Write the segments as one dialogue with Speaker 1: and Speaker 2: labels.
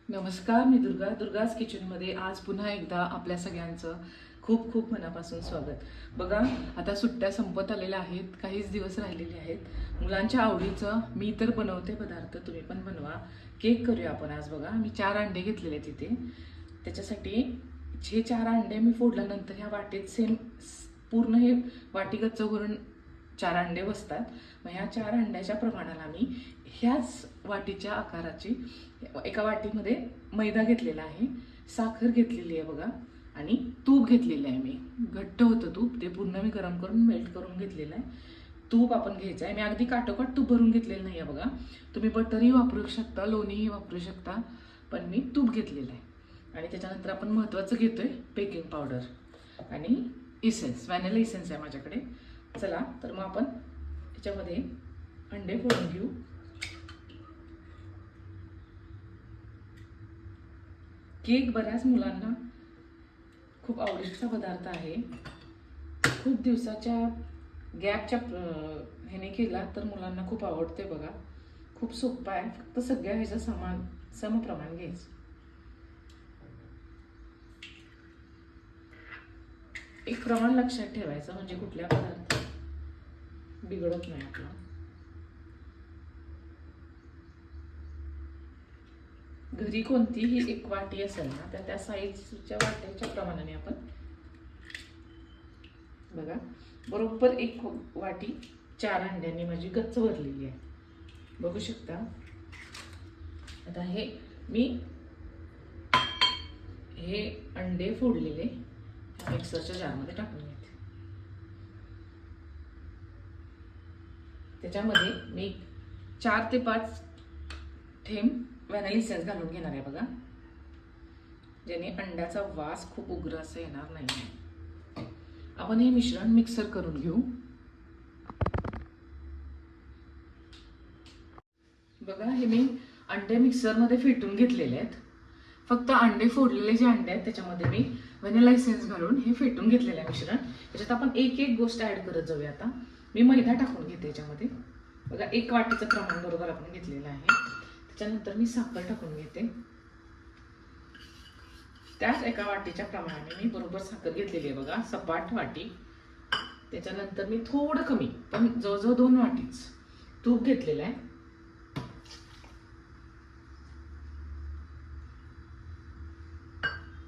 Speaker 1: नमस्कार, मी दुर्गाज किचनमध्ये आज पुन्हा एकदा आपल्या सगळ्यांचं खूप खूप मनापासून स्वागत. बघा, आता सुट्ट्या संपत आलेल्या आहेत, काहीच दिवस राहिलेले आहेत. मुलांच्या आवडीचं मी तर बनवते पदार्थ, तुम्ही पण बनवा. केक करूया आपण आज. बघा, मी 4 अंडे घेतलेले तिथे. त्याच्यासाठी हे 4 अंडे मी फोडल्यानंतर ह्या वाटीत पूर्ण हे वाटी गच्च भरून 4 अंडे बसतात. मग ह्या 4 अंड्याच्या प्रमाणाला मी ह्याच वाटीच्या आकाराची एका वाटीमध्ये मैदा घेतलेला आहे, साखर घेतलेली आहे बघा, आणि तूप घेतलेलं आहे. मी घट्ट होतं तूप, ते पूर्ण मी गरम करून मेल्ट करून घेतलेलं आहे. तूप आपण घ्यायचं आहे. मी अगदी काटोकाट तूप भरून घेतलेलं नाही आहे बघा. तुम्ही बटरही वापरू शकता, लोणीही वापरू शकता, पण मी तूप घेतलेलं आहे. आणि त्याच्यानंतर आपण महत्त्वाचं घेतोय बेकिंग पावडर आणि इसेन्स, व्हॅनिला इसेन्स आहे माझ्याकडे. चला तर मग आपण त्याच्यामध्ये अंडे फोडून घेऊ. केक बऱ्याच मुलांना खूप आवडीचा पदार्थ आहे. खूप दिवसाच्या गॅपच्या ह्याने केला तर मुलांना खूप आवडते बघा. खूप सोपा आहे, फक्त सगळ्या ह्याचं समप्रमाण घ्यायचं. एक प्रमाण लक्षात ठेवायचं, म्हणजे कुठल्या पदार्थ बिघडत नाही आपला. घरी कोणतीही एक वाटी असेल ना, तर त्या साईजच्या वाट्याच्या प्रमाणाने आपण बघा, बरोबर एक वाटी 4 अंड्यांनी माझी गच्च भरलेली आहे, बघू शकता. आता मी हे अंडे फोडलेले मिक्सरच्या जारमध्ये टाकून घेते. त्याच्यामध्ये मी 4 ते 5 थेंब व्हॅनिला इसेन्स घालून घेणार आहे बघा, ज्याने अंड्याचा वास खूप उग्र असा येणार नाही. आपण हे मिश्रण मिक्सर करून घेऊ. बघा, हे मी अंडे मिक्सरमध्ये फेटून घेतलेले आहेत. फक्त अंडे फोडलेले जे अंडे आहेत त्याच्यामध्ये मी व्हॅनिला इसेन्स घालून हे फेटून घेतलेलं आहे मिश्रण. त्याच्यात आपण एक एक गोष्ट ऍड करत जाऊया. आता मी मैदा टाकून घेते याच्यामध्ये. बघा, 1 वाटीचं प्रमाण बरोबर आपण घेतलेलं आहे. त्याच्यानंतर मी साखर टाकून घेते. त्याच एका वाटीच्या प्रमाणाने मी बरोबर साखर घेतलेली आहे बघा, सपाट वाटी. त्याच्यानंतर मी थोडं कमी, पण जवळजवळ 2 वाटीच तूप घेतलेलं आहे.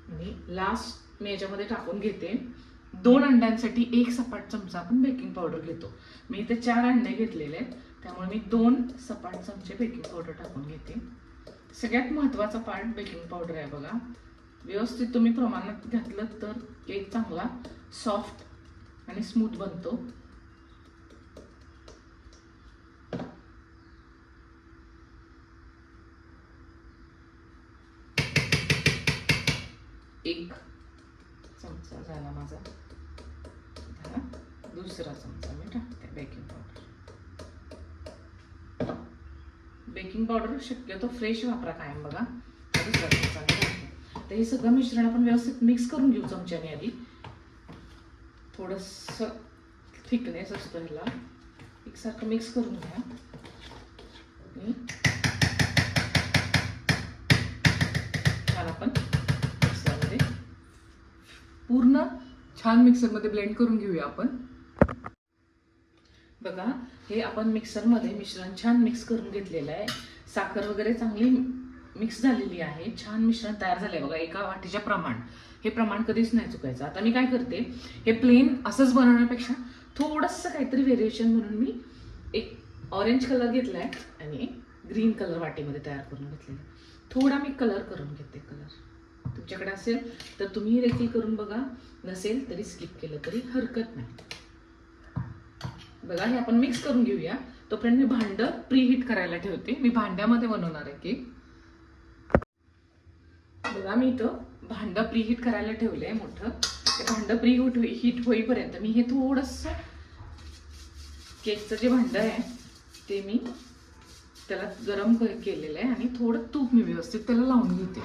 Speaker 1: आणि लास्ट मी याच्यामध्ये टाकून घेते 2 अंड्यांसाठी 1 सपाट चमचा आपण बेकिंग पावडर घेतो. मी इथे 4 अंडे घेतलेले आहेत, त्यामुळे मी 2 सपाट चमचे बेकिंग पावडर टाकून घेते. सगळ्यात महत्त्वाचा पार्ट बेकिंग पावडर आहे बघा. व्यवस्थित तुम्ही प्रमाणात घातलं तर केक चांगला सॉफ्ट आणि स्मूथ बनतो. एक चमचा झाला माझा. दुसरा चमचा मी टाकते बेकिंग पावडर. बेकिंग पावडर शक्यतो फ्रेश वापरा कायम बघा. दुसरा चमचा टाकते. तर हे सगळं मिश्रण आपण व्यवस्थित मिक्स करून घेऊ चमच्याने. आधी थोडंसं थिकनेस असतो ह्याला, एकसारखं मिक्स करून घ्या. आपण मिक्सरमध्ये पूर्ण छान मिक्सरमध्ये ब्लेंड करून घेऊया आपण. बघा, हे आपण मिक्सरमध्ये मिश्रण छान मिक्स करून घेतलेलं आहे. साखर वगैरे चांगली मिक्स झालेली आहे. छान मिश्रण तयार झालंय बघा. एका वाटीच्या प्रमाण, हे प्रमाण कधीच नाही चुकायचं. आता मी काय करते, हे प्लेन असंच बनवण्यापेक्षा थोडंसं काहीतरी व्हेरिएशन म्हणून मी एक ऑरेंज कलर घेतलाय आणि ग्रीन कलर वाटीमध्ये तयार करून घेतलेला. थोडा मी कलर करून घेते. कलर तुमच्याकडे असेल तर तुम्ही देखील करून बघा, नसेल तरी स्किप केलं तरी हरकत नाही. बघा, हे आपण मिक्स करून घेऊया. तोपर्यंत मी भांड प्रीहीट करायला ठेवते. मी भांड्यामध्ये बनवणार आहे केक. बघा, मी इथं भांड प्रीहीट करायला ठेवलंय मोठं. ते भांड प्रीहीट होईपर्यंत मी हे थोडंसं केकचं जे भांड आहे ते मी त्याला गरम केलेलं आहे आणि थोडं तूप मी व्यवस्थित त्याला लावून घेते.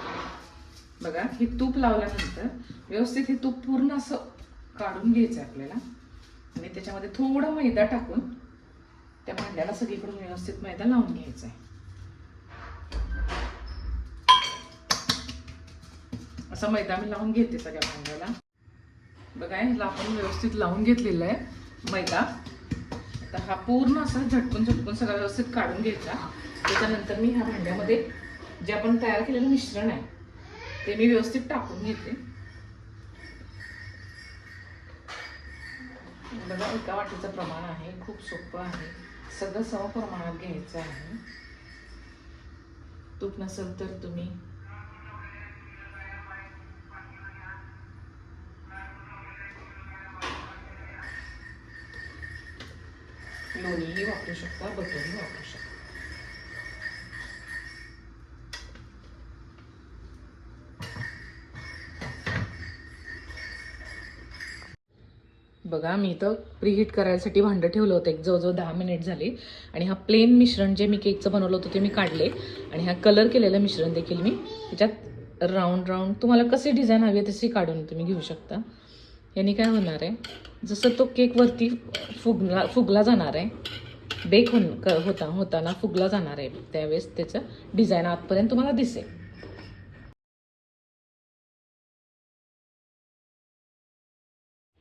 Speaker 1: बघा, हे तूप लावल्यानंतर व्यवस्थित हे तूप पूर्ण असं काढून घ्यायचं आहे आपल्याला. आणि त्याच्यामध्ये थोडा मैदा टाकून त्या भांड्याला सगळीकडून व्यवस्थित मैदा लावून घ्यायचा आहे. असा मैदा मी लावून घेते सगळ्या भांड्याला. बघा ह्याला आपण व्यवस्थित लावून घेतलेलं आहे मैदा. आता हा पूर्ण असा झटकून सगळं व्यवस्थित काढून घ्यायचा. त्याच्यानंतर मी ह्या भांड्यामध्ये जे आपण तयार केलेलं मिश्रण आहे ते मी व्यवस्थित टाकून घेते. बघा एका वाटीचं प्रमाण आहे, खूप सोपं आहे. सगळं सम प्रमाणात घ्यायचं आहे. तूप नसेल तर तुम्ही लोणीही वापरू शकता, बटरही वापरू शकता. बघा मी इथं प्रीहीट करायसाठी भांडं ठेवलं होतं एक जवळजवळ 10 मिनिट झाले. आणि हा प्लेन मिश्रण जे मी केकचं बनवलं होतं ते मी काढले. आणि हा कलर केलेलं मिश्रण देखील मी त्याच्यात राऊंड तुम्हाला कसे डिझाईन हवी आहे तशी काढून तुम्ही घेऊ शकता. याने काय होणार आहे, जसं तो केक वरती फुगला जाणार आहे, बेक होताना फुगला जाणार आहे, त्यावेळेस त्याचं डिझाईन आतपर्यंत तुम्हाला दिसेल.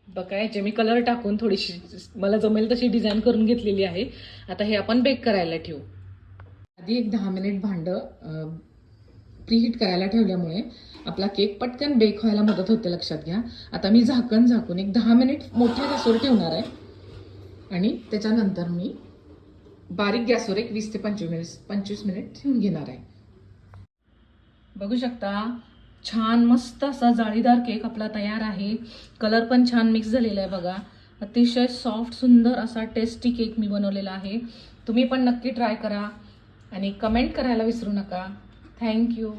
Speaker 1: बघा याचे मी कलर टाकून थोडीशी मला जमेल तशी डिझाईन करून घेतलेली आहे. आता हे आपण बेक करायला ठेवू. आधी एक 10 मिनिट भांडं प्रीहीट करायला ठेवल्यामुळे आपला केक पटकन बेक व्हायला मदत होते, लक्षात घ्या. आता मी झाकून एक 10 मिनिट मोठ्या गॅसवर ठेवणार आहे. आणि त्याच्यानंतर मी बारीक गॅसवर एक 20 ते 25 मिनिट ठेवून घेणार आहे. बघू शकता छान मस्त असा जाळीदार केक आपला तयार आहे. कलर पण छान मिक्स झालेला आहे. बघा अतिशय सॉफ्ट सुंदर असा टेस्टी केक मी बनवलेला आहे. तुम्ही पण नक्की ट्राय करा आणि कमेंट करायला विसरू नका. थँक्यू.